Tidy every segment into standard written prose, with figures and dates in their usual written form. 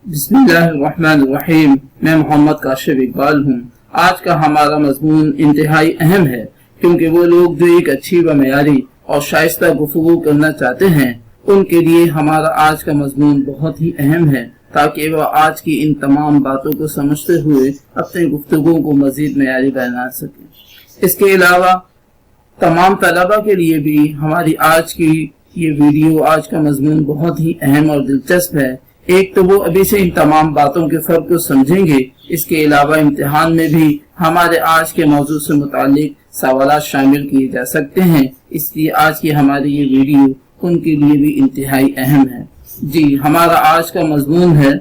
बिस्मिल्लाहिर्रहमानिर्रहीम। मैं मोहम्मद काशिफ इकबाल हूँ। आज का हमारा मजमून इंतहाई अहम है, क्योंकि वो लोग जो एक अच्छी व मयारी और शाइस्ता गुफ्तगू करना चाहते हैं, उनके लिए हमारा आज का मजमून बहुत ही अहम है, ताकि वह आज की इन तमाम बातों को समझते हुए अपने गुफ्तगू को मजीद मयारी बना सकें। इसके अलावा तमाम तलबा के लिए भी हमारी आज की ये वीडियो, आज का मजमून बहुत ही अहम और दिलचस्प है। एक तो वो अभी से इन तमाम बातों के फर्क को समझेंगे, इसके अलावा इम्तिहान में भी हमारे आज के मौजू से मुतालिक सवाल शामिल किए जा सकते हैं, इसलिए आज की हमारी ये वीडियो उनके लिए भी इंतहाई अहम है। जी, हमारा आज का मजमून है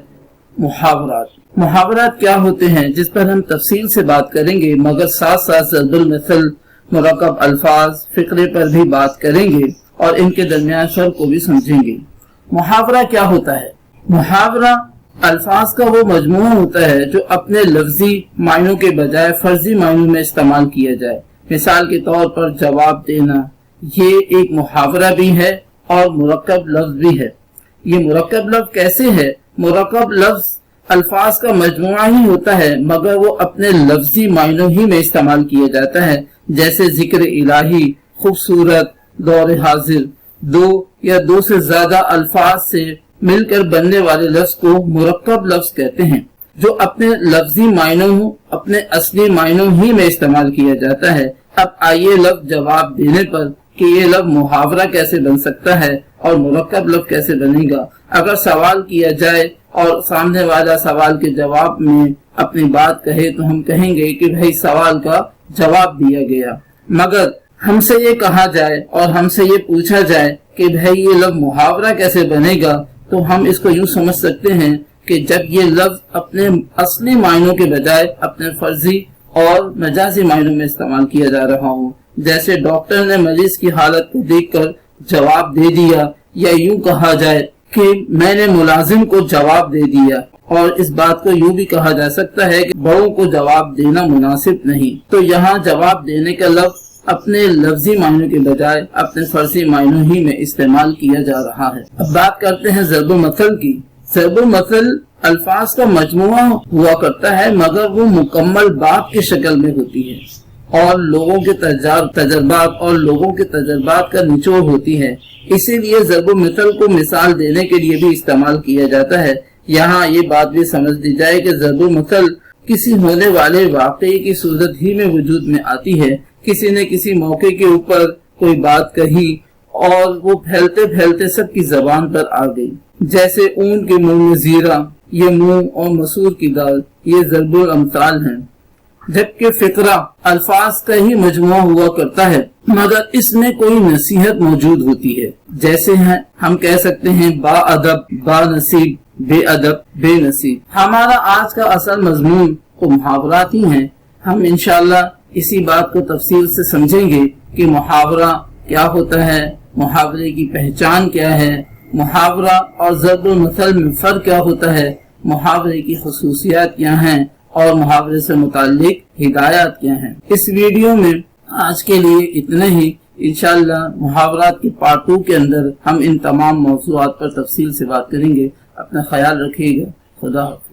मुहावरात। मुहावरात क्या होते हैं, जिस पर हम तफसील से बात करेंगे, मगर साथ साथ ज़रबुल मिसल, मुरक्कब अल्फाज, फिक्रे पर भी बात करेंगे और इनके दरमियान फर्क को भी समझेंगे। मुहावरा क्या होता है? मुहावरा अल्फाज का वो मजमूआ होता है जो अपने लफ्जी मायनों के बजाय फर्जी मायनों में इस्तेमाल किया जाए। मिसाल के तौर पर जवाब देना, ये एक मुहावरा भी है और मुरक्कब लफ्ज भी है। ये मुरक्कब लफ्ज कैसे है? मुरक्कब लफ्ज अल्फाज का मजमुआ ही होता है, मगर वो अपने लफ्जी मायनों ही में इस्तेमाल किया जाता है, जैसे जिक्र इलाही, खूबसूरत, दौर हाजिर। दो या दो से ज्यादा अल्फाज से मिलकर बनने वाले लफ्ज को मुरक्कब लफ्ज कहते हैं, जो अपने लफ्जी मायनों, अपने असली मायनों ही में इस्तेमाल किया जाता है। अब आइए लफ्ज जवाब देने पर कि ये लफ्ज मुहावरा कैसे बन सकता है और मुरक्कब लफ्ज कैसे बनेगा। अगर सवाल किया जाए और सामने वाला सवाल के जवाब में अपनी बात कहे, तो हम कहेंगे कि भाई सवाल का जवाब दिया गया। मगर हमसे ये कहा जाए और हमसे ये पूछा जाए कि भाई ये लफ्ज मुहावरा कैसे बनेगा, तो हम इसको यूं समझ सकते हैं कि जब ये लफ्ज अपने असली मायनों के बजाय अपने फर्जी और मजाजी मायनों में इस्तेमाल किया जा रहा हो। जैसे डॉक्टर ने मरीज की हालत को देखकर जवाब दे दिया, या यूं कहा जाए कि मैंने मुलाजिम को जवाब दे दिया। और इस बात को यूं भी कहा जा सकता है कि बड़ों को जवाब देना मुनासिब नहीं। तो यहाँ जवाब देने का लफ्ज अपने लफ्जी मायनों के बजाय अपने फर्जी मायनों ही में इस्तेमाल किया जा रहा है। अब बात करते हैं ज़रबुल मसल की। ज़रबुल मसल अल्फाज का मजमुआ हुआ करता है, मगर वो मुकम्मल बात की शक्ल में होती है और लोगों के तजर्बात और लोगों के तजर्बात का निचोड़ होती है। इसीलिए ज़रबुल मसल को मिसाल देने के लिए भी इस्तेमाल किया जाता है। यहाँ ये बात भी समझ ली जाए कि ज़रबुल मसल किसी होने वाले वाक़े की सूरत ही में वजूद में आती है। किसी ने किसी मौके के ऊपर कोई बात कही और वो फैलते फैलते सबकी जबान पर आ गई, जैसे ऊन के मुंह में जीरा, ये मूंग और मसूर की दाल, ये ज़रबुल अमसाल हैं। जबकि फिक्रा अल्फाज का ही मजमुआ हुआ करता है, मगर इसमें कोई नसीहत मौजूद होती है। जैसे है हम कह सकते हैं बा अदब बा नसीब, बेअदब बेनसीब। हमारा आज का असल मजमून तो मुहावरात ही हैं। हम इंशाअल्लाह इसी बात को तफसील से समझेंगे कि मुहावरा क्या होता है, मुहावरे की पहचान क्या है, मुहावरा और ज़रबुल मसल में फर्क क्या होता है, मुहावरे की खुसूसियात क्या हैं और मुहावरे से मुताल्लिक हिदायत क्या हैं। इस वीडियो में आज के लिए इतना ही। इंशाअल्लाह मुहावरात के पार्ट 2 के अंदर हम इन तमाम मौज़ूआत पर तफसील से बात करेंगे। अपना ख्याल रखिएगा। खुदा हाफ़िज़।